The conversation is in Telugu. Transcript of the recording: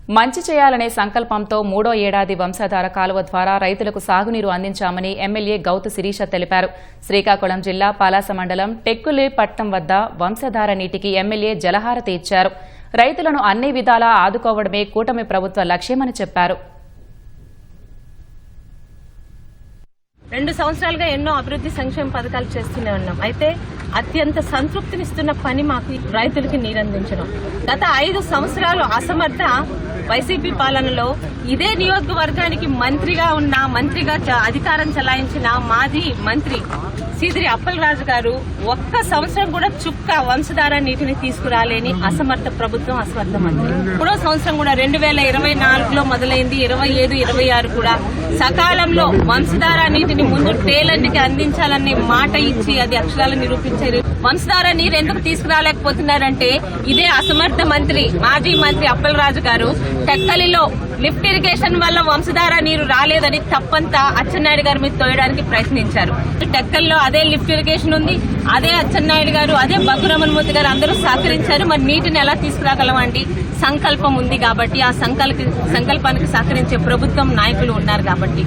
మంచి చేయాలనే సంకల్పంతో మూడో ఏడాది వంశధార కాలువ ద్వారా రైతులకు సాగునీరు అందించామని ఎమ్మెల్యే గౌతు శిరీష తెలిపారు. శ్రీకాకుళం జిల్లా పలాస మండలం టెక్కులి పట్టం వద్ద వంశధార నీటికి ఎమ్మెల్యే జలహారతి ఇచ్చారు. రైతులను అన్ని విధాలా ఆదుకోవడమే కూటమి ప్రభుత్వ లక్ష్యమని చెప్పారు. 2 సంవత్సరాలుగా ఎన్నో అభివృద్ధి సంక్షేమ పథకాలు చేస్తూనే ఉన్నాం. అయితే అత్యంత సంతృప్తినిస్తున్న పని మాకు రైతులకి నీరందించడం. గత 5 సంవత్సరాలు అసమర్థ వైసీపీ పాలనలో ఇదే నియోజకవర్గానికి మంత్రిగా అధికారం చలాయించిన మాజీ మంత్రి సీదిరి అప్పలరాజు గారు ఒక్క సంవత్సరం కూడా చుక్క వంశధార నీటిని తీసుకురాలేని అసమర్థ ప్రభుత్వం, అసమర్థ మంత్రి. 3వ సంవత్సరం కూడా 2024లో మొదలైంది. 25, 26 కూడా సకాలంలో వంశధార నీటిని ముందు టేలెంట్కి అందించాలని మాట ఇచ్చి అది అక్షరాలు నిరూపించారు. వంశధార నీరు ఎందుకు తీసుకురాలేకపోతున్నారంటే ఇదే అసమర్థ మంత్రి, మాజీ మంత్రి అప్పలరాజు గారు టెక్కలిలో లిఫ్ట్ ఇరిగేషన్ వల్ల వంశధార నీరు రాలేదని తప్పంతా అచ్చెన్నాయుడు గారి మీద తోయడానికి ప్రయత్నించారు. టెక్కల్లో అదే లిఫ్ట్ ఇరిగేషన్ ఉంది, అదే అచ్చెన్నాయుడు గారు, అదే బగ్గురమణమూర్తి గారు అందరూ సహకరించారు. మరి నీటిని ఎలా తీసుకురాగలమండి? సంకల్పం ఉంది కాబట్టి ఆ సంకల్పానికి సహకరించే ప్రభుత్వం, నాయకులు ఉన్నారు కాబట్టి